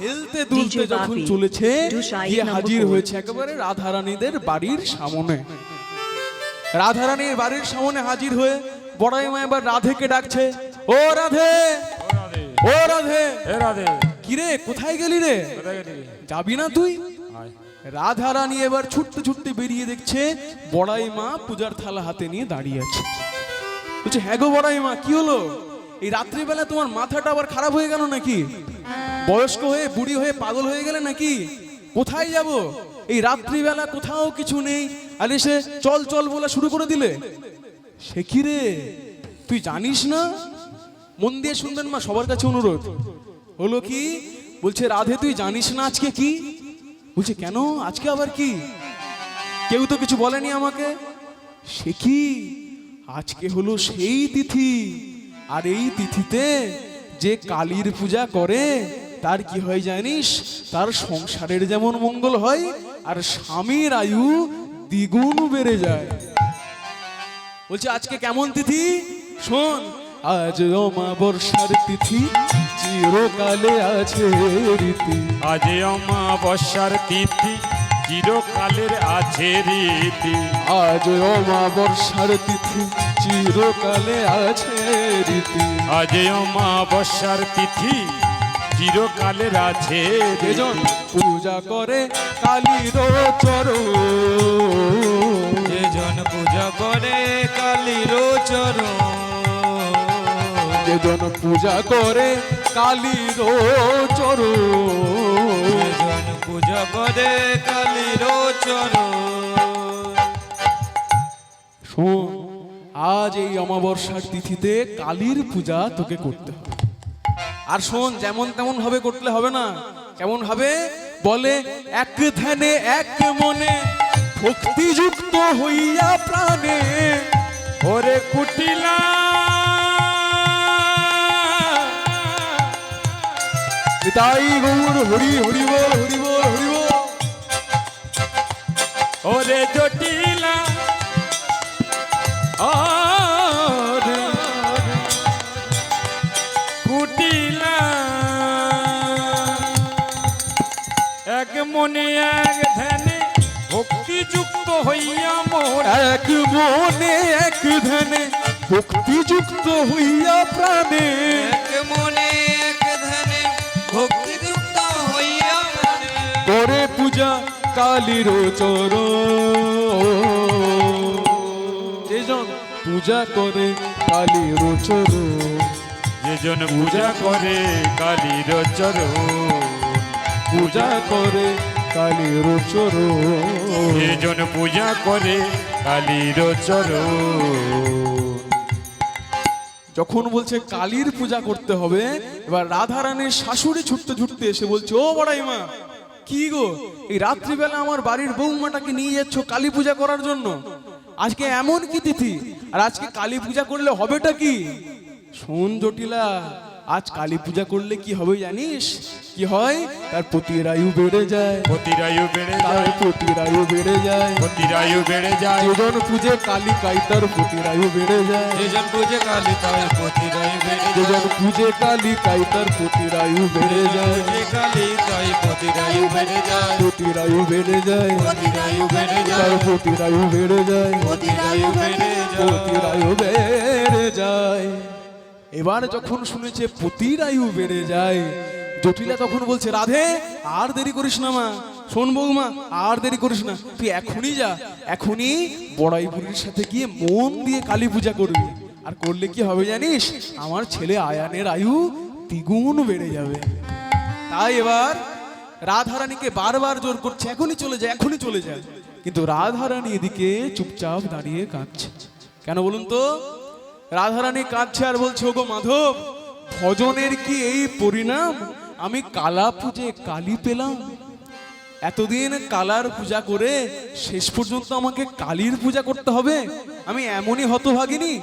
হেলতে দুলতে যখন চলেছে গিয়ে হাজির হয়েছে একেবারে রাধারানীদের বাড়ির সামনে। রাধারানীর বাড়ির সামনে হাজির হয়ে বড়াই মা এবার রাধেকে ডাকছে, ও রাধে, ও রাধে, কিরে কোথায় গেলি রে, যাবি না তুই? রাধারানী এবার ছুটতে ছুটতে বেরিয়ে দেখছে বড়াই মা পূজার থালা হাতে নিয়ে দাঁড়িয়ে আছে। বলছে, হ্যাঁ গো বড়াই মা, কি হলো? এই রাত্রিবেলা তোমার মাথাটা আবার খারাপ হয়ে গেল নাকি? বয়স্ক হয়ে বুড়ি হয়ে পাগল হয়ে গেলে নাকি? কোথায় যাব? এই রাত্রিবেলা কোথাও কিছু নেই, আর এসে চল চল বলা শুরু করে দিলে। সে কি রে, তুই জানিস না? মন দিয়ে শুনবেন মা, সবার কাছে অনুরোধ। হলো কি? বলছে, রাধে তুই জানিস না আজকে কি? বলছে, কেন আজকে আবার কি? কেউ তো কিছু বলেনি আমাকে। সে কি? আজকে হলো সেই তিথি, আর এই তিথিতে যে কালীর পূজা করে তার কি হয় জানিস? তার সংসারের যেমন মঙ্গল হয় আর স্বামীর আয়ু দ্বিগুণ বেড়ে যায়। বলছে, আজকে কেমন তিথি শোন। আজ অমাবস্যার তিথি, চিরকালে আছে রীতি। আজ অমাবস্যার তিথি, চিরকালের আছে রীতি। আজ অমাবস্যার তিথি, চিরকালে আছে রীতি। আজ অমাবস্যার তিথি, চিরকালের আছে যেজন পূজা করে কালীর চরণ, যেজন পূজা করে কালীর চরণ, যেজন পূজা করে কালীর চরণ, যেজন পূজা করে কালীর চরণ। শোন, আজ এই অমাবস্যার তিথিতে কালীর পূজা তোকে করতে হবে। আর শোন, যেমন তেমন ভাবে করতে হবে না। কেমন ভাবে? বলে, এক ধ্যানে এক মনে ভক্তিযুক্ত হইয়া প্রাণে। ওরে কুটিলা তাই গৌর হরি হরি বল, হরি বল, হরি বল। ওরে জটিলা ওরে কুটিলা, এক মনে এক ধ্যানে ভক্তিযুক্ত হইয়া মোর। এক মনে এক ধ্যানে ভক্তিযুক্ত হইয়া প্রাণে। এক মনে এক ধ্যানে ভক্তিযুক্ত হইয়া প্রাণে। করে পূজা কালীর চরণ, যেজন পূজা করে কালীর চরণ, যেজন পূজা করে কালীর চরণ। পূজা করে কালীর চরণ, যেজন পূজা করে কালীর চরণ। যখন বলছে কালীর পূজা করতে হবে, এবার রাধারানীর শাশুড়ি ছুটতে ছুটতে এসে বলছে, ও বড়াই মা, কি গো, এই রাত্রিবেলা আমার বাড়ির বৌমাটাকে নিয়ে যাচ্ছ কালী পূজা করার জন্য? আজকে এমন কি তিথি, আর আজকে কালী পূজা করলে হবেটা কি? শোন জটিলা, আজ কালী পূজা করলে কি হবে জানিস? কি হয়? তার পতির আয়ু বেড়ে যায়, পতিরায়ু বেড়ে তার যায়, পতির আয়ু বেড়ে যায়। পতিরায়ু বেড়ে যায়। যেজন পূজে কালী কাই তার পতির আয়ু বেড়ে যায়। যেজন পূজা কালী তাই পতিরায়ু বেড়ে যায়। যেজন পূজে কালী কাই তার পতির আয়ু বেড়ে যায়। পূজে কালী তাই পতিরায়ু বেড়ে যায়। পতির আয়ু বেড়ে যায়, পতিরায়ু বেড়ে যায়। তার পতির আয়ু বেড়ে যায়, পতিরায়ু বেড়ে যায়। পতির আয়ু বেড়ে যায়। এবার যখন শুনেছে পতির আয়ু বেড়ে যায়, জটিলা তখন বলছে, রাধে আর দেরি করিস না মা, শোন বৌমা, আর দেরি করিস না, তুই এখনই যা, এখনই বড়াই বুড়ির সাথে গিয়ে মন দিয়ে কালী পূজা করবি। আর করলে কি হবে জানিস? আমার ছেলে আয়ানের আয়ু দ্বিগুণ বেড়ে যাবে। তাই এবার রাধারানীকে বারবার জোর করছে, এখনই চলে যায়, এখনই চলে যায়। কিন্তু রাধারানী এদিকে চুপচাপ দাঁড়িয়ে কাঁদছে। কেন বলুন তো? রাধারানী কাঁদছে আর বলছে, ওগো মাধব, ভজনের কি এই পরিণাম? আমি কালা পূজে কালী পেলাম। এতদিন কালার পূজা করে শেষ পর্যন্ত আমাকে কালীর পূজা করতে হবে? আমি এমনই হতভাগিনী।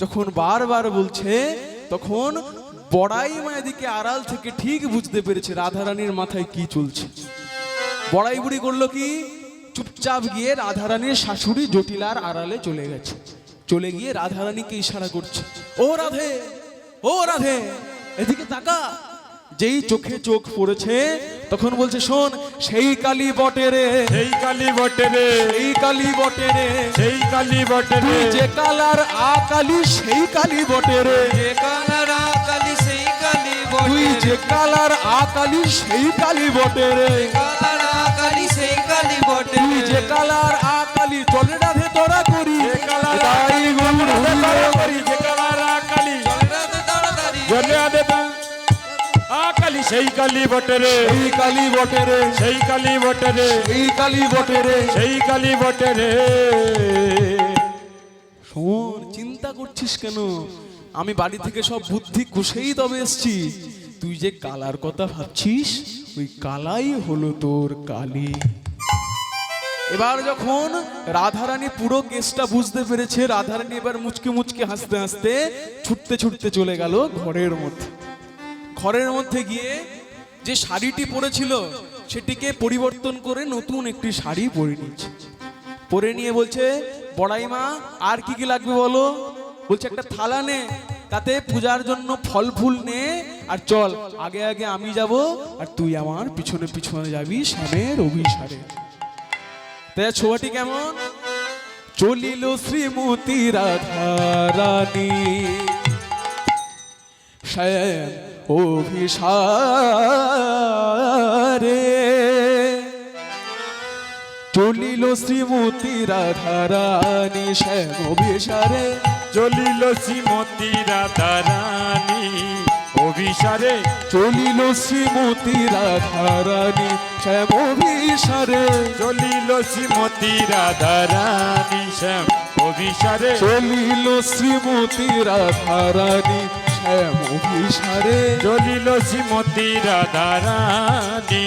যখন বারবার বলছে, তখন বড়াই মা এদিকে আড়াল থেকে ঠিক বুঝতে পেরেছে রাধারানীর মাথায় কি চলছে। বড়াই বুড়ি করলো কি? চুপচাপ গিয়ে রাধারানীর শাশুড়ি জটিলার আড়ালে চলে গেছে। চলে গিয়ে রাধারানীকে ইশারা করছে, ও রাধে, ও রাধে, এদিকে তাকা। যেই চোখে চোখ পড়েছে তখন বলছে শোন সেই কালী বটে রে, সেই কালী বটে রে, এই কালী বটে রে, সেই কালী বটে রে, তুই যে কালার আ কালী সেই কালী বটে রে, যে কালার কালি সেই কালি তুই বটে যে কালার আ কালী সেই কালী বটে রে, কালার কালি সেই কালি বটে তুই যে কালার আ কালী চলে রাধে তোরা করি, যে কালার তাই গুণ করি, যে কালার কালী তাড়াতাড়ি জলে আদে কালী সেই কালী বটে রে, এই কালী বটে রে, সেই কালী বটে রে, এই কালী বটে রে। সেই কালী বটে রে। শোন, চিন্তা করছিস কেন? আমি বাড়ি থেকে সব বুদ্ধি কুশেই তবে এসছি। তুই যে কালার কথা ভাবছিস ওই কালাই হলো তোর কালী। এবার যখন রাধারানী পুরো কেসটা বুঝতে পেরেছে, রাধারানী এবার মুচকে মুচকে হাসতে হাসতে ছুটতে ছুটতে চলে গেল ঘরের মধ্যে। ঘরের মধ্যে গিয়ে যে শাড়িটি পরেছিল সেটিকে পরিবর্তন করে নতুন একটি শাড়ি পরে নিয়েছে। পরে নিয়ে বলছে বড়াই মা আর কি কি লাগবে বলো। বলছে একটা থালা নে, তাতে পূজার জন্য ফল ফুল নে, আর চল আগে আগে আমি যাব আর তুই আমার পিছনে পিছনে যাবি শ্যামের অভিসারে। তাই ছোয়াটি কেমন? চলিল শ্রীমতী রাধারানী শ্যাম অভিসারে, চলিল শ্রীমতী রাধারানী শ্যাম অভিসারে, চলিল শ্রীমতী রাধারানী অভিসারে, চলিল শ্রীমতী রাধারানী শ্যাম অভিসারে, চলিল শ্রীমতী রাধারানী শ্যাম অভিসারে, চলিল শ্রীমতী রাধারানী শ্যাম অভিসারে। চলিল শ্রীমতী রাধারানী।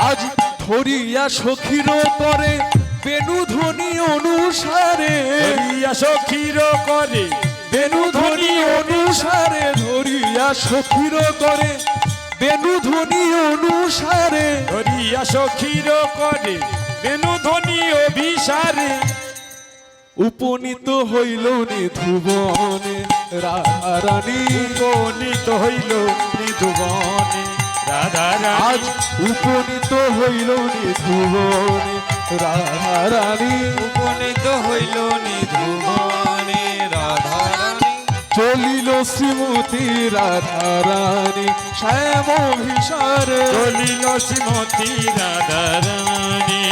আজ ধরিয়া সখীর করে বেনু ধ্বনি অনুসারে, ধরিয়া সখীর করে বেনু ধ্বনি অনুসারে, ধরিয়া সখীর করে বেনু ধ্বনি অনুসারে, ধরিয়া সখীর করে বেনু ধ্বনি অভিসারে, উপনীত হইল নিধুবনে রাধারানী, উপনীত হইল মৃদুবনে রাধারানী, আজ উপনীত হইল নিধুবনে রাধারানী, উপনীত হইল নিধুবনে রাধারানী, চলিল শ্রীমতী রাধারানী শ্যাম অভিসারে, চলিল শ্রীমতী রাধারানী,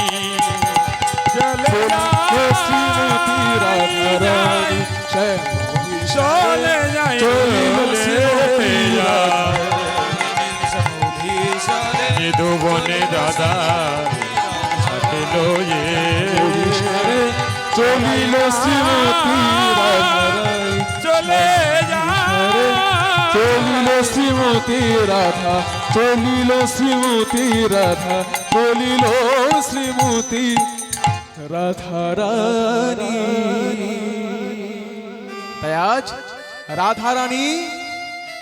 চলিল শ্রীমতী রাধারানী শ্যাম চলে যাই চলিল শ্রীমতী মৃদুবনে দাদা ছাটিল অভিসারে, চলিল শ্রীমতী রাধারানী চলে অভিসারে, চলিল শ্রীমতী রাধা, চলিল শ্রীমতী রাধা, চলিল শ্রীমতী রাধারানী। তাই আজ রাধারানী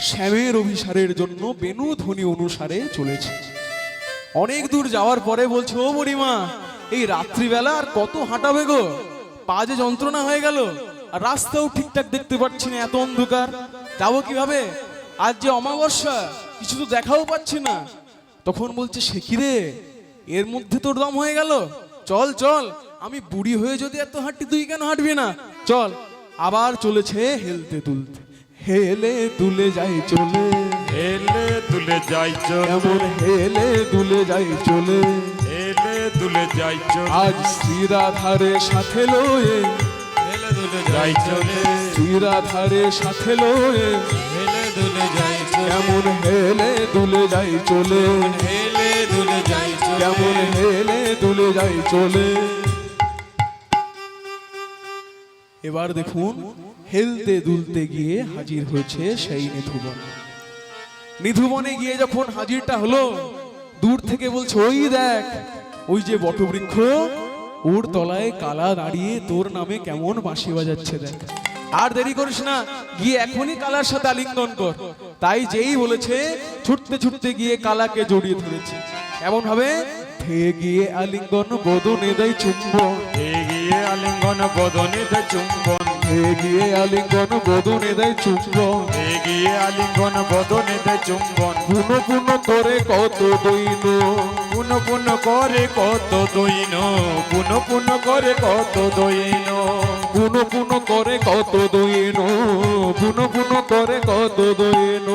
শ্যামের অভিসারের জন্য বেনু ধ্বনি অনুসারে চলেছে। অনেক দূর যাওয়ার পরে বলছে ও বুড়িমা এই রাত্রিবেলা আর কত হাঁটাবে গো, পা যে যন্ত্রণা হয়ে গেল, আর রাস্তাও ঠিকঠাক দেখতে পাচ্ছি না, এত অন্ধকার, যাবো কিভাবে? আজ যে অমাবস্যা, কিছু তো দেখাও পাচ্ছি না। তখন বলছে সে কি রে, এর মধ্যে তোর দম হয়ে গেল, চল চল, আমি বুড়ি হয়ে যদি এত হাঁটি তুই কেন হাঁটবি না, চল। আবার চলেছে হেলতে তুলতে, হেলে দুলে যাই চলে, হেলে দুলে যাই চলে, এমন হেলে দুলে যাই চলে, হেলে দুলে যাই চলে, আজ শ্রীরাধারে সাথে লয়ে, হেলে দুলে যাই চলে, শ্রীরাধারে সাথে লয়ে, হেলে দুলে যাই চলে, এমন হেলে দুলে যাই চলে, হেলে দুলে যাই চলে, কেমন হেলে দুলে যাই চলে। এবার দেখুন হেলতে দুলতে গিয়ে হাজির হয়েছে সেই নিধুবন। নিধুবনে গিয়ে যখন হাজিরটা হলো, দূর থেকে বলছে ওই দেখ ওই যে বটবৃক্ষ, ওর তলায় কালা দাঁড়িয়ে তোর নামে কেমন বাঁশি বাজাচ্ছে দেখ। আর দেরি করিস না, গিয়ে এখনই কালার সাথে আলিঙ্গন কর। তাই যেই বলেছে ছুটতে ছুটতে গিয়ে কালাকে জড়িয়ে ধরেছে। এমন ভাবে ধেয়ে গিয়ে আলিঙ্গন বদনে দেয় চুম্বন, এগিয়ে আলিঙ্গন বদনে দেয় চুম্বন, ধেয়ে গিয়ে আলিঙ্গন বদনে দেয় চুম্বন। এগিয়ে আলিঙ্গন বদনে দেয় চুম্বন। পুন পুন করে কত দৈন, পুন পুন করে কত দৈন, পুন পুন করে কত দৈন, পুন পুন করে কত দৈন, পুন পুন করে কত দৈন।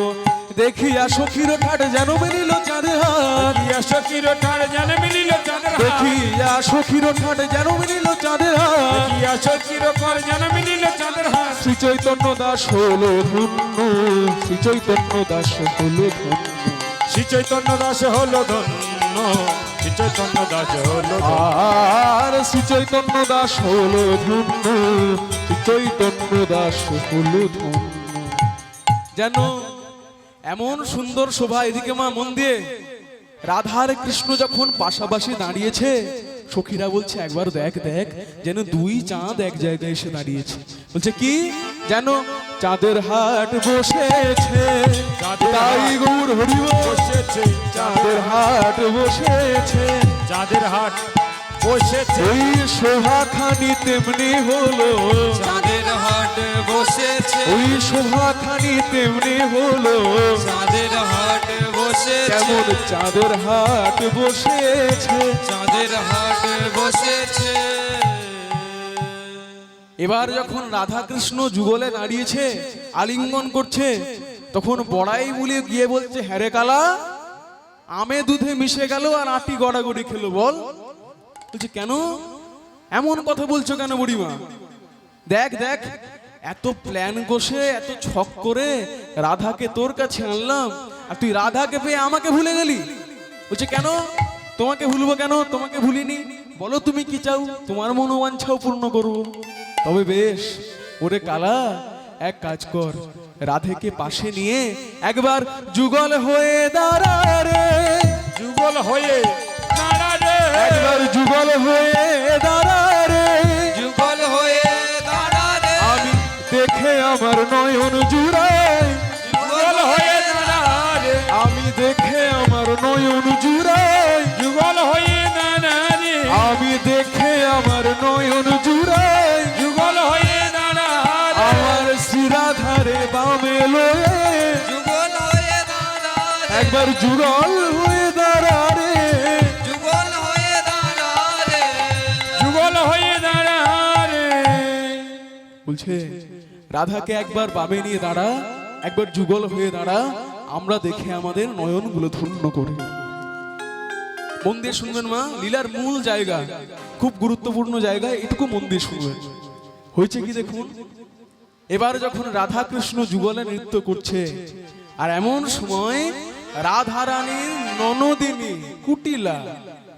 দেখিয়া সখীর ঠাট যেন মিলিল চাঁদের হাত, ইয়া সখীর ঠাড় যেন মিলিল চাঁদের হাত, দেখিয়া সখীর ঠাট যেন মিলিল চাঁদের হাত। ইয়া সখীর ঠাড় যেন মিলিল চাঁদের হাত। শ্রী চৈতন্য দাস হলো ধন্য, শ্রী চৈতন্য দাস হলো ধন্য। শ্রী চৈতন্য দাস হলো ধন্য, শ্রী চৈতন্য দাস হলো ধন্য। আর শ্রী চৈতন্য দাস হলো ধন্য, শ্রী চৈতন্য দাস হলো ধন্য। যেন এমন সুন্দর শোভা। এদিকে মা মন দিয়ে, রাধার কৃষ্ণ যখন পাশাপাশি দাঁড়িয়েছে, সখীরা বলছে একবার দেখ দেখ, যেন দুই চাঁদ এক জায়গায় এসে দাঁড়িয়েছে। বলছে কি? যেন চাঁদের হাট বসেছে, তাই গৌর হরিব বসেছে, চাঁদের হাট বসেছে। চাঁদের হাট বসেছে, ওই শোভাখানি তেমনি হলো, চাঁদের হাট বসেছে, ওই শোভাখানি তেমনি হলো, চাঁদের হাট বসেছে, কেমন চাঁদের হাট বসেছে। চাঁদের হাট বসেছে। এবার যখন রাধা কৃষ্ণ যুগলে দাঁড়িয়েছে, আলিঙ্গন করছে, তখন বড়াই বলে গিয়ে বলছে হ্যারে কালা, আমে দুধে মিশে গেল আর আটি গড়াগড়ি খেলো বল। বলছে কেন এমন কথা বলছো কেন বুড়িমা? দেখ দেখ, এত প্ল্যান কষে এত ছক করে রাধাকে তোর কাছে আনলাম, আর তুই রাধাকে পেয়ে আমাকে ভুলে গেলি। বলছে কেন তোমাকে ভুলবো কেন? তোমাকে ভুলিনি, বলো তুমি কি চাও, তোমার মনোবাঞ্ছাও পূর্ণ করবো। তবে বেশ, ওরে কালা এক কাজ কর, রাধেকে পাশে নিয়ে একবার যুগল হয়ে দাঁড়া রে, যুগল হয়ে দাঁড়া রে, একবার যুগল হয়ে দাঁড়া রে, যুগল হয়ে দাঁড়া রে, আমি দেখে আমার নয়ন জুড়াই, যুগল হয়ে দাঁড়া রে, আমি দেখে আমার নয়ন জুড়াই, যুগল হয়ে দাঁড়া রে, আমি দেখে আমার নয়ন জুড়াই, যুগল হয়ে দাঁড়া রে, আমার শিরাধারে বামে লয়ে, যুগল হয়ে দাঁড়া রে, একবার যুগল হয়ে দাঁড়া রে। যুগল হয়ে দাঁড়া রে, যুগল হয়ে দাঁড়া রে। বলছে রাধাকে একবার বামে নিয়ে দাঁড়া, একবার যুগল হয়ে দাঁড়া, আমরা দেখে আমাদের নয়নগুলো ধন্য করি। মন দিয়ে শুনবেন মা, লীলার মূল জায়গা, খুব গুরুত্বপূর্ণ জায়গা, এটুকু মন দিয়ে শুনবেন। হয়েছে কি দেখুন, এবার যখন রাধা কৃষ্ণ যুগলে নৃত্য করছে, আর এমন সময় রাধা রানীর ননদিনী কুটিলা,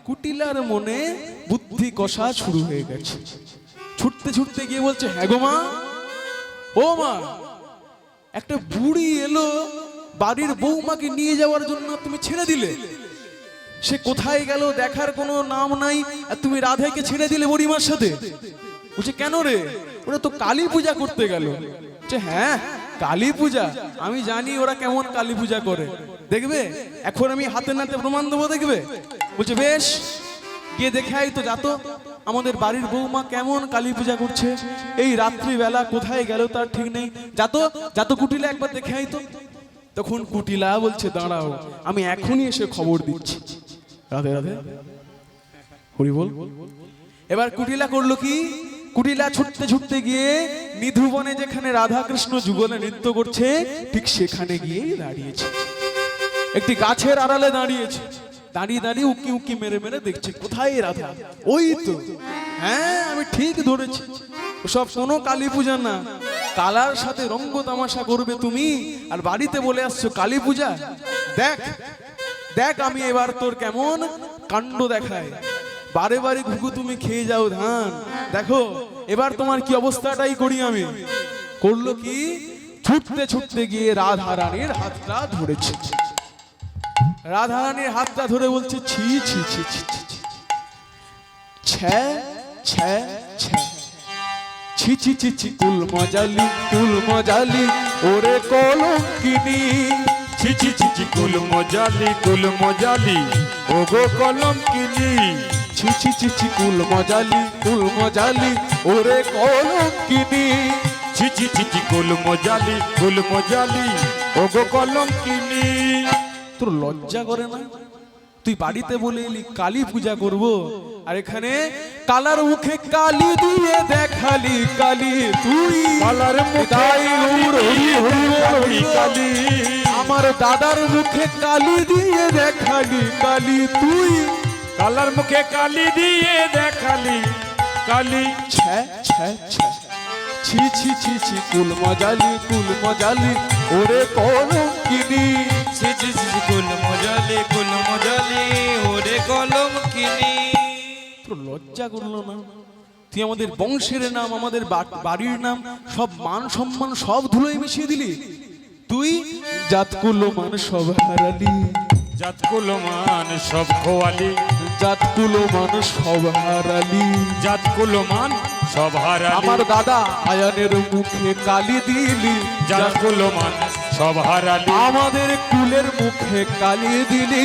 কুটিলার মনে বুদ্ধি কষা শুরু হয়ে গেছে। ছুটতে ছুটতে গিয়ে বলছে হ্যাঁ গো মা, ও মা, একটা বুড়ি এলো বাড়ির বৌমাকে নিয়ে যাওয়ার জন্য, তুমি ছেড়ে দিলে, সে কোথায় গেল দেখার কোনো নাম নাই, আর তুমি রাধাকে ছেড়ে দিলে বুড়িমার সাথে। বলছে কেন রে? ওরা তো কালী পূজা করতে গেল। বলছে হ্যাঁ কালী পূজা, আমি জানি ওরা কেমন কালী পূজা করে, দেখবে এখন আমি হাতে নাতে প্রমাণ দেবো, দেখবে। বলছে বেশ, গিয়ে দেখে আই তো, যাতো আমাদের বাড়ির বৌমা কেমন কালী পূজা করছে, এই রাত্রিবেলা কোথায় গেল তার ঠিক নেই, যাতো যাতো কুটিলা একবার দেখে আই তো। তখন কুটিলা বলছে দাঁড়াও, আমি এখনই এসে খবর দিচ্ছি। রাধে রাধে, হরি বল। এবার কুটিলা করলো কি, কুটিলা ছুটতে ছুটতে গিয়ে নিধুবনে যেখানে রাধা কৃষ্ণ যুগলে নৃত্য করছে, ঠিক সেখানে গিয়ে দাঁড়িয়েছে, একটি গাছের আড়ালে দাঁড়িয়েছে। দাঁড়িয়ে দাঁড়িয়ে উকি উকি মেরে মেরে দেখছে কোথায় রাধা। ওই তো, হ্যাঁ আমি ঠিক ধরেছি, ওসব কোনো কালী পূজা না, কালার সাথে রঙ্গ তামাশা করবে তুমি, আর বাড়িতে বলে আসছো কালী পূজা। দেখ দেখ আমি এবার তোর কেমন কাণ্ড দেখায়, বারে বারে ঘুঘু তুমি খেয়ে যাও ধান, দেখো এবার তোমার কি অবস্থাটাই করি আমি। করলো কি, ছুটতে ছুটতে গিয়ে রাধা রানীর হাতটা ধরেছে, রাধা রানীর হাতটা ধরে বলছে ছি ছি ছি ছি ছি, ছ্যা ছ্যা ছ্যা, ছি ছি ছি ছি কুল মজালি ওরে কলঙ্কিনী। ছি ছি ছি ছি কুল মজালি ওগো কলঙ্কিনী। ছি ছি ছি ছি কুল মজালি ওরে কলঙ্কিনী। ছি ছি ছি ছি কুল মজালি ওগো কলঙ্কিনী। তোর লজ্জা করে না? তুই বাড়িতে বলে এলি কালী পূজা করব, আর এখানে কালার মুখে কালি দিয়ে দেখালি কালি তুই। কালার মুখে তাই গৌর হরি হরি হরি কালী। আমার দাদার মুখে কালি দিয়ে দেখালি কালি তুই। কালার মুখে কালি দিয়ে দেখালি কালি। ছ্যা ছ্যা ছ্যা ছি ছি ছি ছি কুল মজালি ওরে কলঙ্কিনী। ছি ছি ছি ছি কুল মজালি ওরে কলঙ্কিনী। তোর লজ্জা করলো না? তুই আমাদের বংশের নাম, আমাদের বাড়ির নাম, সব মান সম্মান সব ধুলোয় মিশিয়ে দিলি। তুই জাতকুলো মান সব হারালি, জাতকুলো মান সব খোয়ালি। জাতকুলো মান সব হারালি। জাতকুলো মান সব হারালি। আমার দাদা আয়ানের মুখে কালি দিলি, জাতকুলো মান সব হারালি। আমাদের কুলের মুখে কালি দিলি।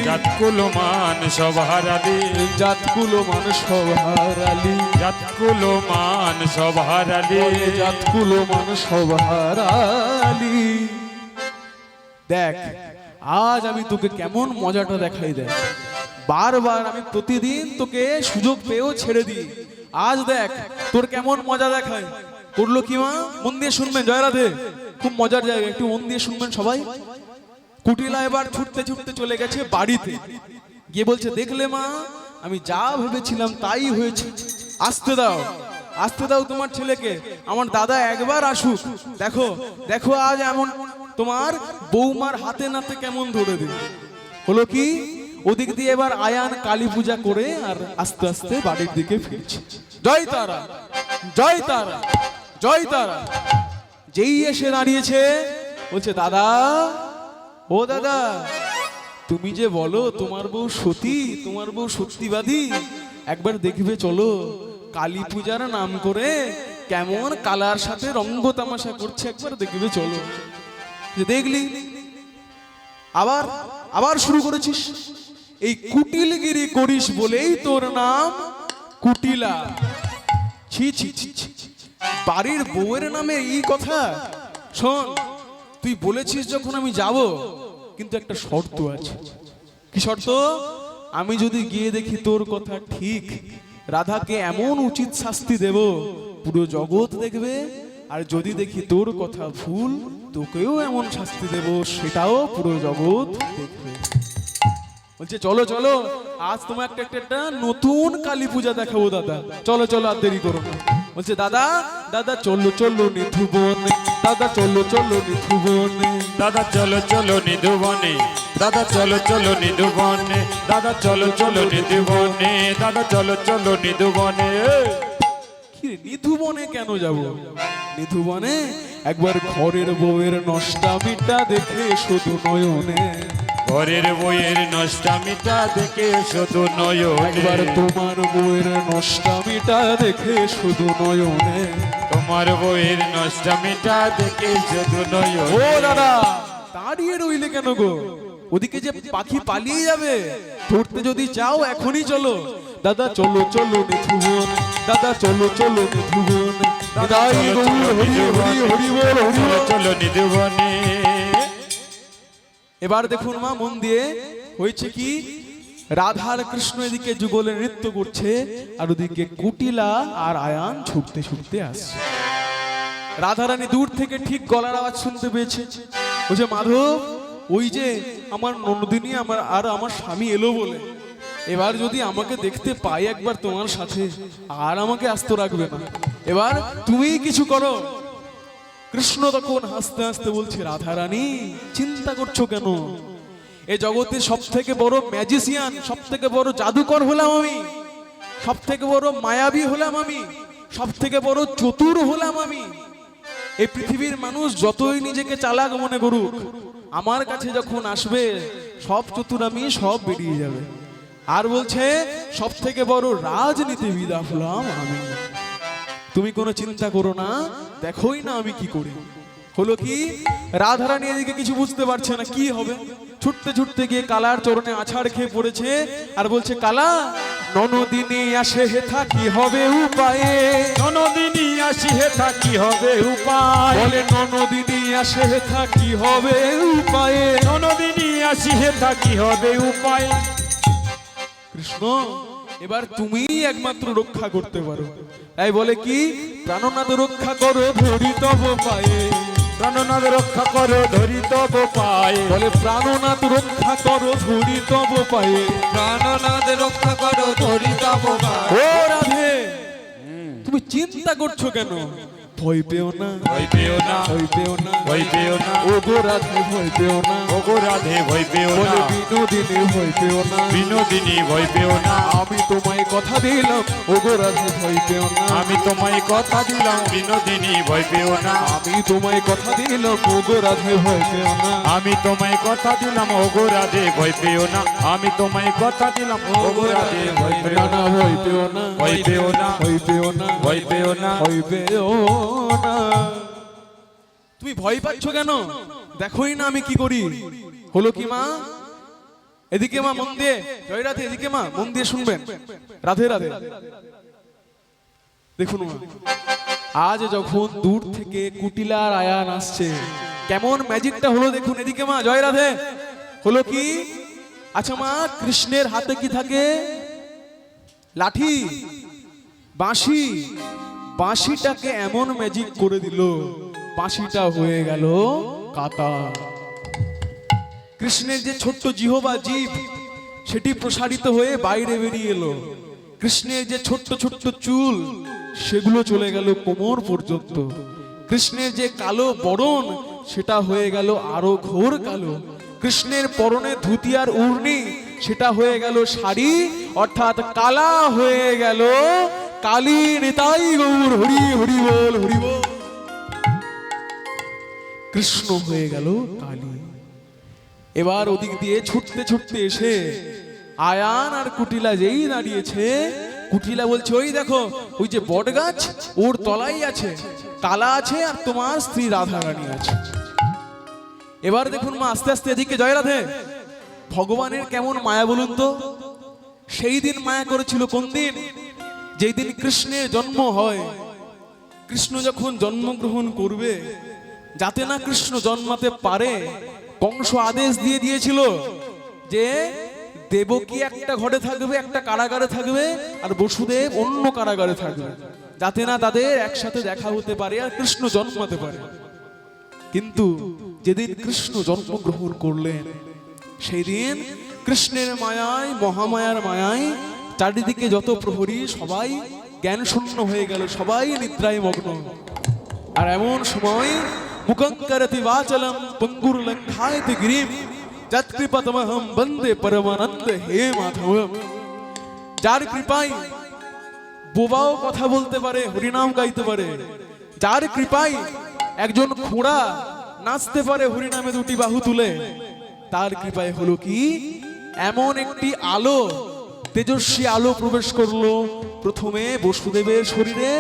জাতকুলো মান সব হারালি। জাতকুলো মান সব হারালি। জাতকুলো মান সব হারালি। জাতকুলো মান সব হারালি। দেখ আজ আমি তোকে কেমন মজাটা দেখাই। দেখ বারবার আমি প্রতিদিন তোকে সুযোগ পেয়েও ছেড়ে দিই। আজ দেখ তোর কেমন মজা দেখায়। করলো কি মা? মন দিয়ে শুনবেন, জয় রাধে। খুব মজার জায়গা, একটু মন দিয়ে শুনবেন সবাই। কুটিলা এবার ছুটতে ছুটতে চলে গেছে বাড়িতে, গিয়ে বলছে দেখলে মা, আমি যা ভেবেছিলাম তাই হয়েছে। আসতে দাও তোমার ছেলেকে, আমার দাদা একবার আসুক। দেখো দেখো আজ এমন তোমার বৌমার হাতে নাতে কেমন ধরে দিল। হলো কি, ওদিক দিয়ে এবার আয়ান কালী পূজা করে আর আস্তে আস্তে বাড়ির দিকে ফিরছে। জয় তারা, জয় তারা, জয় তারা। যেই এসে দাঁড়িয়েছে বলছে দাদা, ও দাদা, তুমি যে বলো তোমার বউ সতী, তোমার বউ সত্যিবাদী, একবার দেখবে চলো। কালী পূজার নাম করে কেমন কালার সাথে রঙ্গ তামাশা করছে, একবার দেখবে চলো। যে দেখলি আবার আবার শুরু করেছিস। এই কুটিলগিরি করিস বলেই তোর নাম কুটিলা। ছি ছি ছি ছি। বাড়ির বউয়ের নামে এই কথা? শোন, তুই বলেছিস যখন আমি যাব, কিন্তু একটা শর্ত আছে। কি শর্ত? আমি যদি গিয়ে দেখি তোর কথা ঠিক, রাধাকে এমন উচিত শাস্তি দেব পুরো জগৎ দেখবে। আর যদি দেখি তোর কথা ভুল, তোকেও এমন শাস্তি দেব, সেটাও পুরো জগৎ দেখবে। বলছে চলো চলো, আজ তোমার একটা নতুন কালী পূজা দেখাবো দাদা, চলো চলো, আর দেরি করো না। বলছে দাদা দাদা চলো চলো নিধুবনে, দাদা চলো চলো নিধুবনে, দাদা চলো চলো নিধুবনে, দাদা চলো চলো নিধুবনে, দাদা চলো চলো নিধুবনে, দাদা চলো চলো নিধুবনে। কি রে, নিধুবনে কেন যাব? নিধুবনে একবার ঘরের বউয়ের নষ্টামিটা দেখে শুধু নয়নে, ঘরের বইয়ের নষ্টামিটা দেখে শুধু নয়নে, একবার তোমার বউয়ের নষ্টামিটা দেখে শুধু নয়নে, তোমার বইয়ের নষ্টামিটা দেখে শুধু নয়নে। ও দাদা, দাঁড়িয়ে রইলে কেন গো? ওদিকে যে পাখি পালিয়ে যাবে, ধরতে যদি চাও এখনই চলো। দাদা চলো চলো নিধুবন, দাদা চলো চলো নিধুবন, দাদাই গৌর হরি হরি হরি বল হরি বল। চলো নিধুবনে। এবার দেখুন মা মন দিয়ে, হয়েছে কি, রাধা আর কৃষ্ণ এদিকে যুগলে নৃত্য করছে, আর ওদিকে কুটিলা আর আয়ান ছুটতে ছুটতে আসছে। রাধারানী দূর থেকে ঠিক গলার আওয়াজ শুনতে পেয়েছে। বলছে মাধব, ওই যে আমার নন্দিনী আমার স্বামী এলো বলে, এবার যদি আমাকে দেখতে পাই একবার তোমার সাথে, আর আমাকে আস্ত রাখবে না, এবার তুমি কিছু করো। কৃষ্ণ তখন হাসতে হাসতে বলছে রাধারানী, চিন্তা করছো কেন? এ জগতে সব থেকে বড় ম্যাজিশিয়ান, সব থেকে বড় জাদুকর হলাম আমি, সব থেকে বড় মায়াবী হলাম আমি, সব থেকে বড় চতুর হলাম আমি। এই পৃথিবীর মানুষ যতই নিজেকে চালাক মনে করুক, আমার কাছে যখন আসবে সব চতুর আমি, সব বেরিয়ে যাবে। আর বলছে সব থেকে বড় রাজনীতিবিদ হলাম আমি। তুমি কোনো চিন্তা করো না, দেখোই না আমি কি করি। হলো কি, রাধারানী এদিকে কিছু বুঝতে পারছে না কি হবে। ছুটতে ছুটতে গিয়ে কালার চরণে আছাড় খেয়ে পড়েছে আর বলছে, কালা ননদিনী আসে হেথা কি হবে উপায়ে। ননদিনী আসি হেথা কি হবে উপায়, বলে ননদিনী আসে হেথা কি হবে উপায়ে। ননদিনী আসি হেথা কি হবে উপায়। কৃষ্ণ এবার তুমিই একমাত্র রক্ষা করতে পারো। তাই বলে কি, প্রাণনাথ রক্ষা করো ধরি তব পায়ে। প্রাণনাথ রক্ষা করো ধরি তব পায়ে। বলে প্রাণনাথ রক্ষা করো ধরি তব পায়ে। প্রাণনাথ রক্ষা করো ধরি তব পায়ে। ও রাধে, তুমি চিন্তা করছো কেন? ভয় পেও না, ভয় পেও না, ভয় পেও না, ভয় পেও না, ও গো রাধে ভয় পেও না। ওগো রাধে ভয় পেও না, বলে বিনোদিনী ভয় পেও না, বিনোদিনী ভয় পেও না। আমি তোমায় কথা দিলাম ও গো রাধে ভয় পেও না। আমি তোমায় কথা দিলাম বিনোদিনী ভয় পেও না। আমি তোমায় কথা দিলাম ও গো রাধে ভয় পেও না। আমি তোমায় কথা দিলাম ওগো রাধে ভয় পেও না। আমি তোমায় কথা দিলাম ওগো রাধে ভয় পেও না না। না ভয় পেও না, ভয় পেও না, ভয় পেও না, ভয় পেও না। ভয় পেও না। তুমি ভয় পাচ্ছ কেন? দেখোই না আমি কি করি। হলো কি মা, এদিকে মা মন দিয়ে, জয় রাধে, এদিকে মা মন দিয়ে শুনবেন। রাধে রাধে। দেখুন মা, আজ যখন দূর থেকে কুটিলার আয়ান আসছে, কেমন ম্যাজিকটা হলো দেখুন। এদিকে মা, জয় রাধে। হলো কি, আচ্ছা মা, কৃষ্ণের হাতে কি থাকে? লাঠি, বাঁশি। বাঁশিটাকে এমন ম্যাজিক করে দিল, বাঁশিটা হয়ে গেল কাতা। কৃষ্ণের যে ছোট্ট জিহবা, জীব, সেটি প্রসারিত হয়ে বাইরে বেরিয়ে এলো। কৃষ্ণের যে ছোট্ট ছোট্ট চুল, সেগুলো চলে গেল কোমর পর্যন্ত। কৃষ্ণের যে কালো বরণ, সেটা হয়ে গেল আরো ঘোর কালো। কৃষ্ণের পরনে ধুতি আর উর্নি, সেটা হয়ে গেল শাড়ি, অর্থাৎ কালা হয়ে গেল কালী। নিতাই গৌর হরি হরি বল, হরি বল। কৃষ্ণ হয়ে গেল কালী। এবার ওদিক দিয়ে ছুটতে ছুটতে এসে আয়ান আর কুটিলা যেই দাঁড়িয়েছে, কুটিলা বলছে, ওই দেখো ওই যে বট গাছ, ওর তলাই আছে কালা আছে আর তোমার স্ত্রী রাধা রানী আছে। এবার দেখুন মা, আস্তে আস্তে এদিকে, জয় রাধে। ভগবানের কেমন মায়া বলুন তো। সেই দিন মায়া করেছিল কোন দিন? যেই দিন কৃষ্ণের জন্ম হয়। কৃষ্ণ যখন জন্মগ্রহণ করবে, যাতে না কৃষ্ণ জন্মাতে পারে, কংস আদেশ দিয়ে দিয়েছিল যে দেবকী একটা ঘরে থাকবে, একটা কারাগারে থাকবে, আর বসুদেব অন্য কারাগারে থাকবে, যাতে না তাদের একসাথে দেখা হতে পারে আর কৃষ্ণ জন্মাতে পারে। কিন্তু যেদিন কৃষ্ণ জন্মগ্রহণ করলেন, সেই দিন কৃষ্ণের মায়ায়, মহামায়ার মায়ায় চারিদিকে যত প্রহরী সবাই জ্ঞান শূন্য হয়ে গেল, সবাই নিদ্রায় মগ্ন। আর এমন সময় মুকঙ্করতি বাচলম পঙ্গুর লঙ্ঘায়তি গিরিম যৎকৃপতমহম বন্দে পরমানন্দ হে মাধব। যার কৃপায় বোবাও কথা বলতে পারে, হরিনাম গাইতে পারে, যার কৃপায় একজন খোঁড়া নাচতে পারে হরিনামে দুটি বাহু তুলে, তার কৃপায় হলো কি, এমন একটি আলো, তেজস্বী আলো প্রবেশ করলো প্রথমে বসুদেবের শরীরে,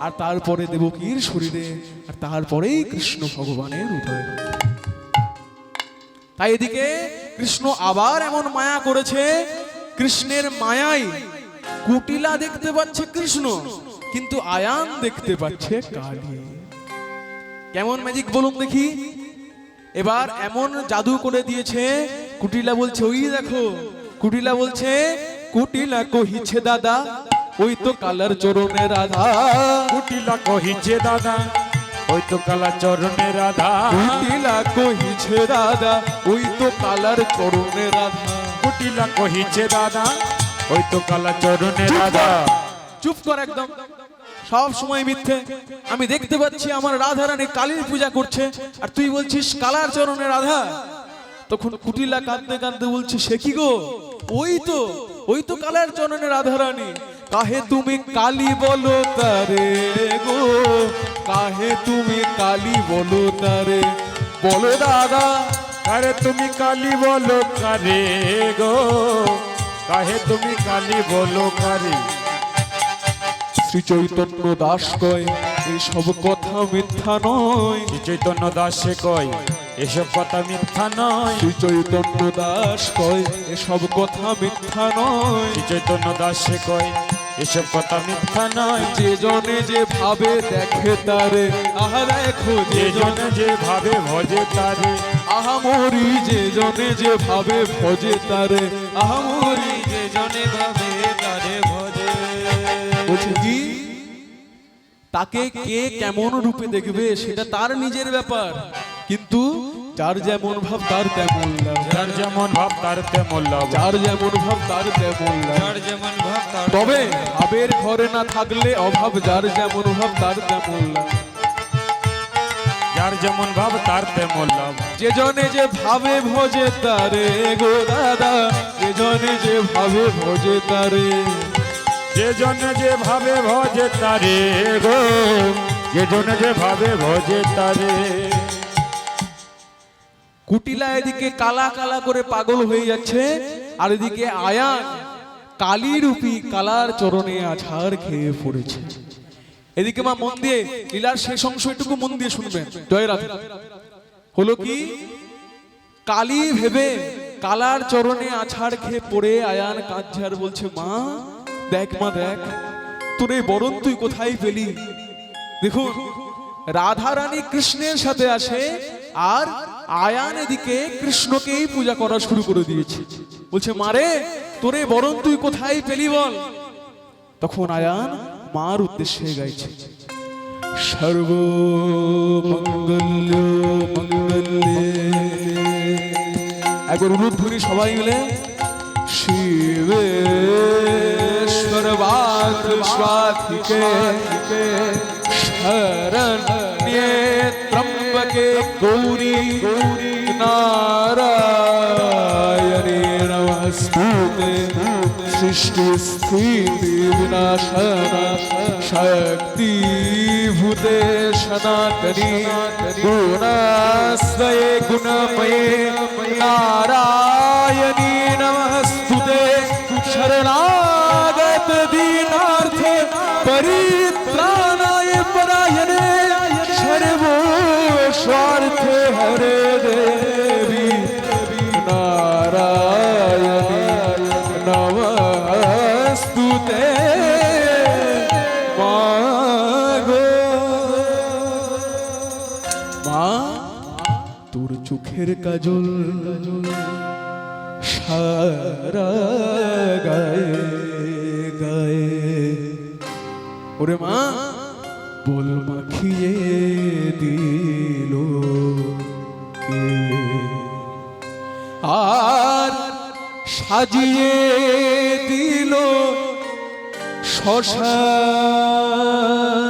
আর তারপরে দেবকীর শরীরে, আর তারপরেই কৃষ্ণ ভগবানের উদয়। তাই এদিকে কৃষ্ণ আবার এমন মায়া করেছে, কৃষ্ণের মায়ায় কুটিলা দেখতে পাচ্ছে কৃষ্ণ, কিন্তু আয়ান দেখতে পাচ্ছে কালী। কেমন ম্যাজিক বলুন দেখি। এবার এমন জাদু করে দিয়েছে, কুটিলা বলছে, ওই দেখো। কুটিলা বলছে, কুটিলা কহিছে দাদা, ওই তো কালার চরণে রাধা। কুটিলা কহিছে দাদা, ওই তো কালা চরণে রাধা। কুটিলা কহিছে দাদা, ওই তো কালার চরণে রাধা। কুটিলা কহিছে দাদা, ওই তো কালা চরণে রাধা। চুপ কর একদম, সব সময় মিথ্যে। আমি দেখতে পাচ্ছি আমার রাধা রানী কালীর পূজা করছে, আর তুই বলছিস কালার চরণে রাধা। তখন কুটিলা কাঁদতে কাঁদতে বলছে, সে কি গো, ওই তো কালার চরণে রাধা রানী। কাহে তুমি কালী বলো তারে গো, কাহে তুমি কালী বলো তারে, বলো দাদা। আরে তুমি কালী বলো কারে গো, কাহে তুমি কালী বলো কারে। শ্রী চৈতন্য দাস কয় এসব কথা মিথ্যা নয়। শ্রী চৈতন্য দাসে কয় এসব কথা মিথ্যা নয়। শ্রী চৈতন্য দাস কয় এসব কথা মিথ্যা নয়। শ্রী চৈতন্য দাসে কয় এসব কথা মিথ্যা নয়। যে জনে যে ভাবে দেখে তারে, আহা দেখো যে যে জনে জনে যে ভাবে ভজে তারে, আহা মরি যে জনে যে ভাবে ভজে তারে, আহা মরি। যে জনে ভাবে তারে ভজে। বলছে কি তাকে কে কেমন রূপে দেখবে সেটা তার নিজের ব্যাপার, কিন্তু যার যেমন ভাব তার তেমন লাভ। যার যেমন ভাব তার তেমন লাভ। যার যেমন ভাব তার তেমন লাভ। যার যেমন ভাব তার তবে ভাবের ঘরে না থাকলে অভাব, যার যেমন ভাব তার তেমন লাভ। যার যেমন ভাব তার তেমন লাভ। যে জনে যে ভাবে ভজে তারে গো দাদা, যে জনে যে ভাবে ভজে তারে, যে জনে যে ভাবে ভজে তারে গো, যে জনে যে ভাবে ভজে তারে। কুটিলা এদিকে কালা কালা করে পাগল হয়ে যাচ্ছে, আর এদিকে আয়ান কালী রূপী কালার চরণে আছাড় খেয়ে পড়েছে। এদিকে মা মন দিয়ে লীলার শেষ অংশ এটুকু মন দিয়ে শুনবেন। জয় রাধে। হলো কি কালী ভেবে কালার চরণে আছাড় খেয়ে পড়ে আয়ান কাঁদছে আর বলছে মা দেখ, মা দেখ, তোর এই বরণ তুই কোথায় পেলি? দেখুন রাধা রানী কৃষ্ণের সাথে আসে, আর আয়ান এদিকে কৃষ্ণকেই পূজা করা শুরু করে দিয়েছে। বলছে মারে তোর এই বরণ তুই কোথায় পেলি বল। তখন আয়ান মার উদ্দেশ্যে গাইছে সর্ব মঙ্গল্য মঙ্গল্যে। একবার উলুধ্বনি সবাই মিলে শিবেশ্বর স্বাধিকে শরণ্যে ত্রম্বকে গৌরী নারায়ণে নমস্তুতে সৃষ্টি স্থিতি বিনাশনা শক্তি ভূতে সনাতনী গুণাশ্রয়ে গুণময়ে নারায়ণী নমস্তুতে শরণাগত দীনার্থ পরিত্রাণায় পরায়ণে সর্বো স্বার্থ হরে দেবী নারায়ণী নমস্তুতে। মাগো মা তোর চোখের কাজল সারা গায়ে গায়ে, ওরে মা বল মাখিয়ে দিল কে, আর সাজিয়ে দিল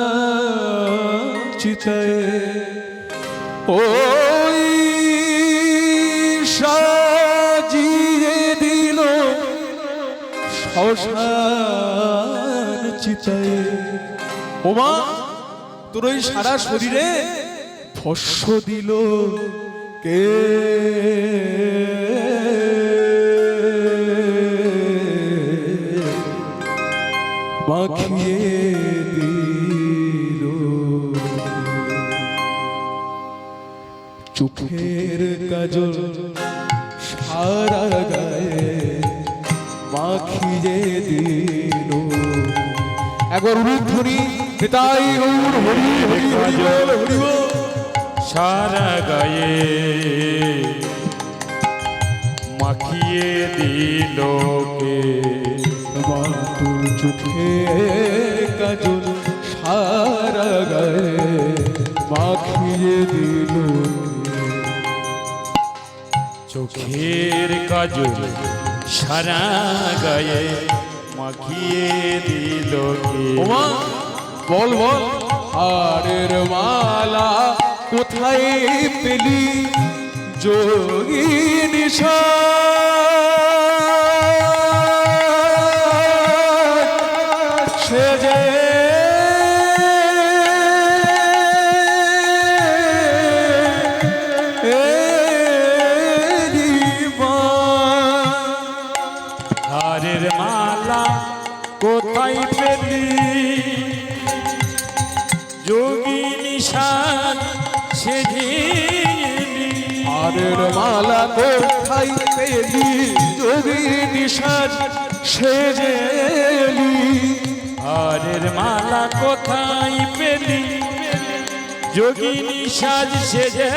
শ্মশান চিতায়। ওই সাজিয়ে দিল শ্মশান চিতায়। ওমা তোর ওই সারা শরীরে ভস্য দিল কে, মাখিয়ে দিল চোখের কাজল সারা গায়ে মাখিয়ে দিল। একবার উলুধ্বনি নিতাই গৌর হরি হরি হরি বল হরি বল। সারা গায়ে মাখিয়ে দিল কে, মা তোর চোখের কাজল সারা গায়ে মাখিয়ে দিল। চোখের কাজল সারা গায়ে মাখিয়ে দিল কে। ওমা বল বল হারের মালা কোথায় পেলি যোগী নিশা, সে যে হারের মালা কোথায় পেলি মালা কোথায় পেলি যোগিনী সাজ সেজেলি হারের মালা কোথায় পেলি যোগিনী সাজ সেজে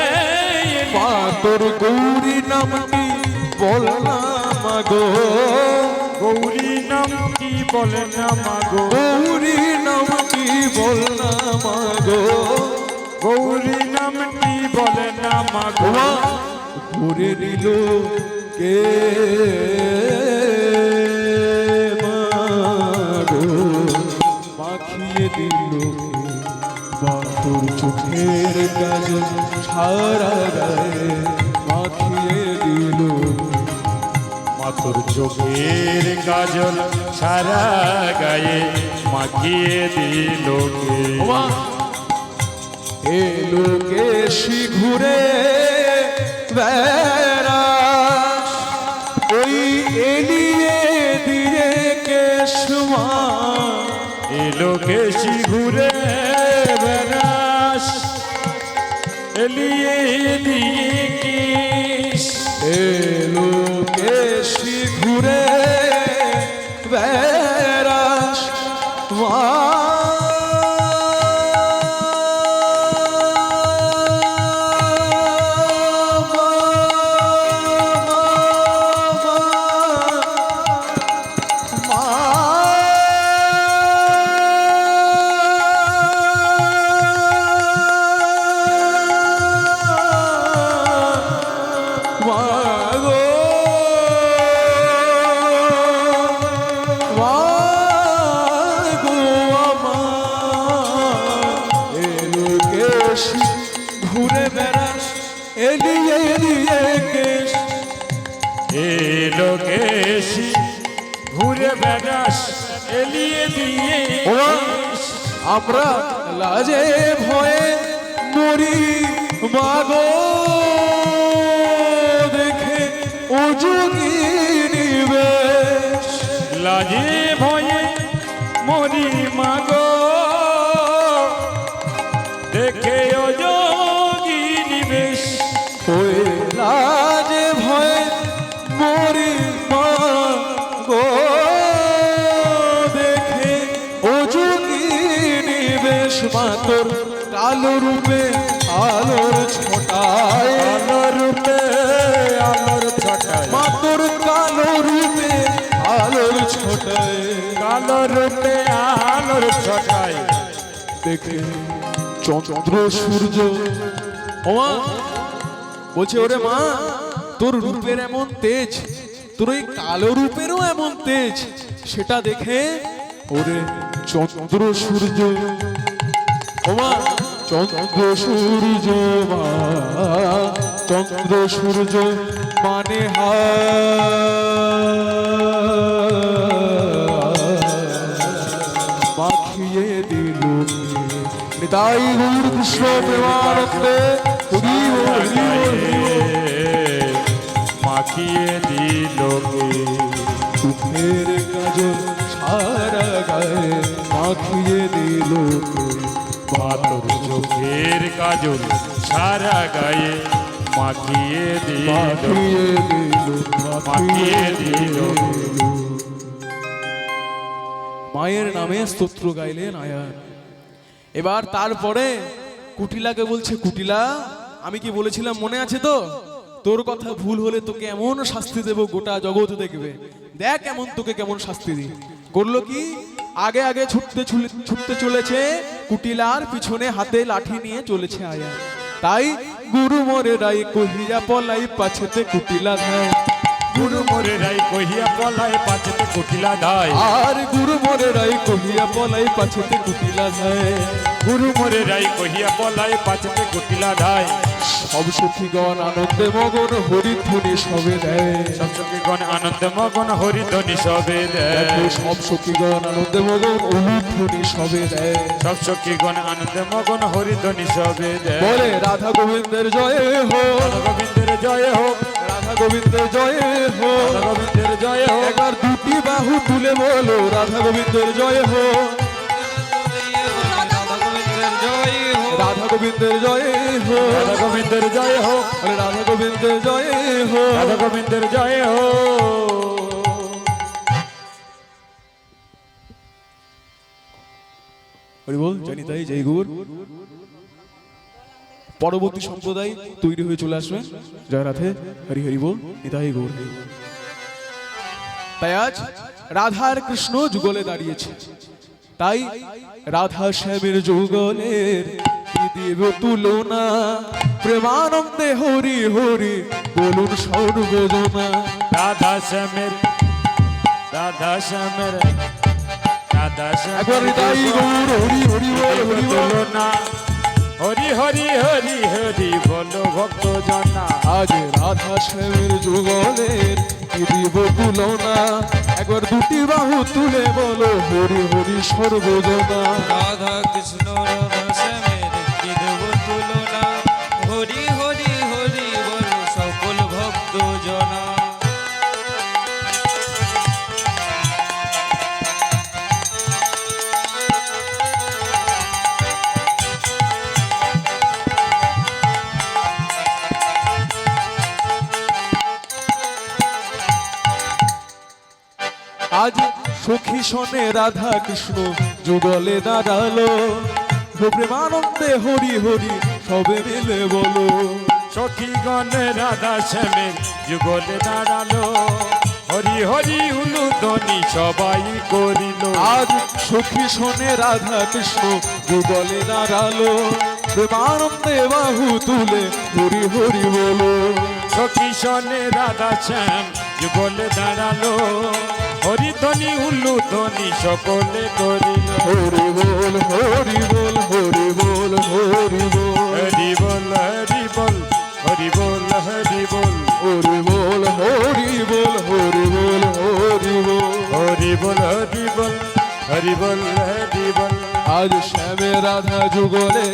মা তোর গৌরী নামটি বল না মাগো গৌরী নাম কি বলে না মাগো গৌরী নামটি বল না মাগো গৌরী নাম কি বলে না মাগো মা ঘুরে নিল কে মাগো মাখিয়ে দিল মা তোর চোখের কাজল সারা গায়ে মাখিয়ে দিল মাতর চোখের কাজল সারা গায়ে মাখিয়ে দিল কে মা এলো কেশি ঘুরে বেড়াস ওই এলিয়ে দিয়ে কেশমা এলো কেশি ঘুরে বেড়াস এলিয়ে দিয়ে কেশ এলো কেশি ঘুরে বেড়াস মা ঘুরে বেড়াস এলিয়ে এলিয়ে কেশ এলো কেশি ঘুরে বেড়াস এলিয়ে দিয়ে ওরা আমরা লাজে ভয়ে মরি মাগো দেখে ও যোগিনী বেশ লাজে ভয়ে মরি মাগো দেখে ও যোগিনী বেশ ওই লাজে ভয়ে মরি মাগো দেখে ও যোগিনী বেশ মাতর কালো রূপে আলোর ছোটায় আলোর রূপে আলোর ছটায় মাতর কালো রূপে আলোর ছোটায় কালো রূপে আলোর ছটায় দেখে চন্দ্র সূর্য ওমা বলছে ওরে মা তোর রূপের এমন তেজ তোর ওই কালো রূপেরও এমন তেজ সেটা দেখে ওরে চন্দ্র সূর্য ওমা চন্দ্র সূর্য মা চন্দ্র সূর্য মানে মাখিয়ে দিল নিতাই গৌর কৃষ্ণ প্রেমানন্দে হরি বল, হরি বল, হরি বল। মাখিয়ে দিল কে চোখের কাজল সারা গায়ে মাখিয়ে দিল মাতর চোখের কাজল সারা গায়ে মাখিয়ে দিল মাখিয়ে দিল মাখিয়ে দিল মায়ের নামে স্তোত্র গাইলেন আয়ান। এবার তারপরে কুটিলাকে বলছে কুটিলা আমি কি বলেছিলাম মনে আছে তো তোর কথা ভুল হলে তোকে এমন শাস্তি দেব গোটা জগৎ দেখবে দেখ এমন তোকে কেমন শাস্তি দিই করলো কি আগে আগে ছুটতে চলেছে কুটিলার পিছনে হাতে লাঠি নিয়ে চলেছে আয়ান। তাই গুরু মরে রাই কহিয়া পলাই পাছেতে কুটিলা ধায় গুরু মোরে রাই কহিয়া পলায় পাছেতে কুটিলা ধায় আর গুরু মরে রাই কহিয়া পলাই পাছেতে কুটিলা ধায় গুরু মোরে রাই কহিয়া পলায় পাছেতে কুটিলা ধায় সব সখীগণ আনন্দে মগন হরিধ্বনি সবে দেয় সব সখীগণ আনন্দে মগন হরিধ্বনি সবে দেয় দেখো সব সখীগণ আনন্দে মগন হরিধ্বনি সবে দেয় সব সখীগণ আনন্দে মগন হরিধ্বনি সবে দেয় বলে রাধা গোবিন্দের জয় হো রাধা গোবিন্দের জয় হোক রাধা গোবিন্দের জয় হো রাধা গোবিন্দের জয় হোক একবার দুটি বাহু তুলে বলো রাধা গোবিন্দের জয় হো রাধা গোবিন্দের জয় হোক রাধা গোবিন্দের জয় হো, রাধা গোবিন্দের জয় হোক, বলে রাধা গোবিন্দের জয় হো। রাধা গোবিন্দের জয় হোক। হরি বল, জানি তাই জয় গৌর। পরবর্তী সম্প্রদায় তৈরি হয়ে চলে আসবে। জয় রাধে, হরি হরি বল, নিতাই গৌর। তাই আজ রাধা আর কৃষ্ণ যুগলে দাঁড়িয়েছে, তাই রাধা শ্যামের যুগলের কি দেব তুলনা, প্রেমানন্দে হরি হরি বলুন সর্বজনা। রাধা শ্যামের, রাধা শ্যামের, রাধা একবার নিতাই গৌর, হরি হরি বল, হরি বল। না হরি হরি হরি হরি বলো ভক্ত জনা। আজ রাধা শ্যামের যুগলের কি দিব তুলনা, একবার দুটি বাহু তুলে বলো হরি হরি সর্বজনা। রাধা কৃষ্ণ রাধা শ্যামের কি দেব তুলনা, হরি হরি হরি বল সকল ভক্ত জনা। আজ সখী শোনে রাধা কৃষ্ণ যুগলে দাঁড়ালো, প্রেমানন্দে হরি হরি সবে মিলে বলো। সখীগণ রাধা শ্যামের যুগলে দাঁড়ালো, হরি হরি উলুধ্বনি সবাই করিল। আজ সখী শোনে রাধা কৃষ্ণ যুগলে দাঁড়ালো, প্রেমানন্দে বাহু তুলে হরি হরি বলো। সখী শোনে রাধা শ্যাম যুগলে দাঁড়ালো, হরিধ্বনি উলুধ্বনি সকলে করিল। হরি বল, হরি বল, হরি বল, হরি বল, হরি বল, হরি বল, হরি বল, হরি বল, হরি বল, হরি বল, হরি বল, হরি বল। হরি বল, হরি বল, হরি বল, হরি বল। আজ শ্যামে রাধা যুগলে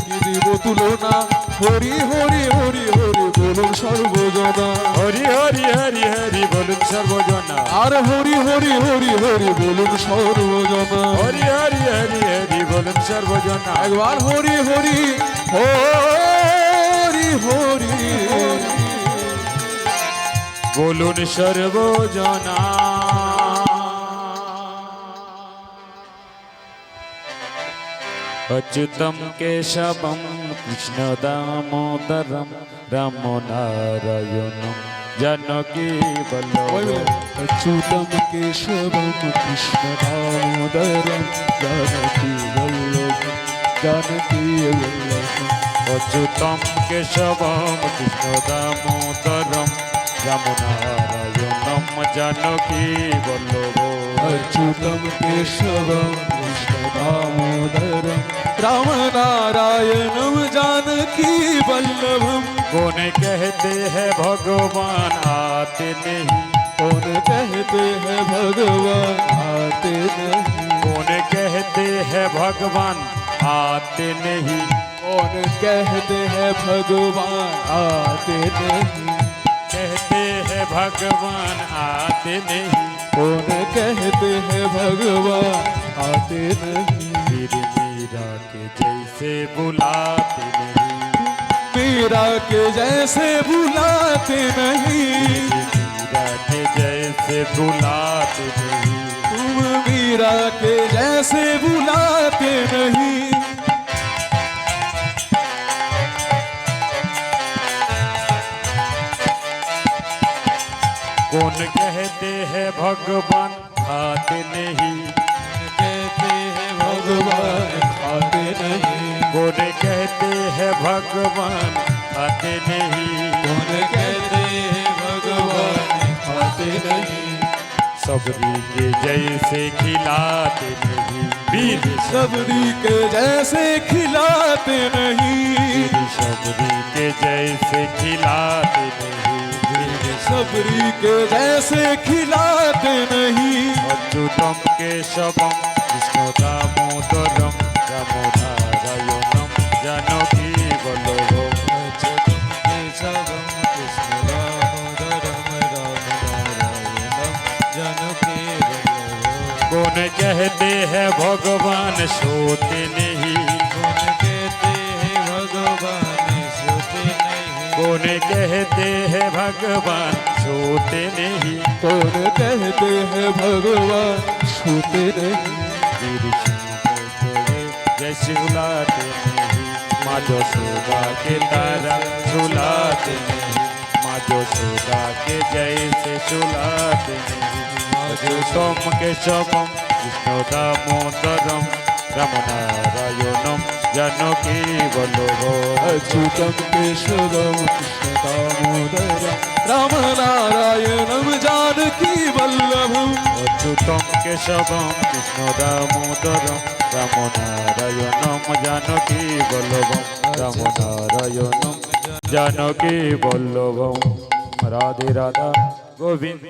কি দিব তুলনা, হরি হরি হরি হরি বলুন সর্বজনা। হরি হরি হরি হরি বলুন সর্বজনা। আর হরি হরি হরি হরি বলুন সর্বজনা। হরি হরি হরি হরি বলুন সর্বজনা। একবার হরি হরি হরি হরি বলুন সর্বজনা। अच्युतम केशवम कृष्ण दामोदरम राम नारायणम जानकी वल्लभम। अच्युतम केशवम कृष्ण दामोदरम जानकी वल्लभम, जानकी वल्लभम। अच्युतम केशवम कृष्ण दामोदरम राम नारायणम जानकी वल्लभम। अच्युतम केशवम कृष्ण दामोदरम राम नारायणम जानकी वल्लभम। कौन कहते हैं भगवान आते नहीं, कौन कहते हैं भगवान आते नहीं, कौन कहते हैं भगवान आते नहीं, कौन कहते हैं भगवान आते नहीं, कहते हैं भगवान आते नहीं। कौन कहते हैं भगवान आते नहीं। फिर मीरा के जैसे बुलाते नहीं, मीरा के जैसे बुलाते नहीं, मीरा के जैसे बुलाते नहीं। तुम मीरा के जैसे बुलाते नहीं। कौन कहते हैं भगवान आते नहीं, कहते हैं भगवान आते नहीं, कौन कहते हैं भगवान आते नहीं, कौन कहते हैं भगवान आते नहीं। सबरी के जैसे खिलाते नहीं, वीर सबरी के जैसे खिलाते नहीं, सबरी के जैसे खिलाते नहीं, सबरी के जैसे खिलाते नहीं। अच्युतम केशवम कृष्ण दामोदरम राम नारायणम जानकी वल्लभम। अच्युतम केशवम कृष्ण दामोदरम राम नारायणम जानकी वल्लभम। कौन कहते हैं भगवान सोते नहीं, कौन कहते हैं कौन कहते हैं भगवान सोते नहीं, कौन कहते हैं भगवान सोते नहीं, जैसे सुलाते नहीं, माँ यशोदा के तारा सुलाते नहीं, माँ यशोदा के जैसे सुलाते नहीं। अच्युतम केशवम विष्णु दामोदरम रमनारायणम जानकी वल्लभम। अच्युतम केशवम कृष्ण दामोदरम राम नारायणम जानकी वल्लभम। अच्युतम केशवम विष्णु दामोदरम रमनारायणम जानकी वल्लभम, रमनारायणम जानकी वल्लभम। राधे राधा गोविंद।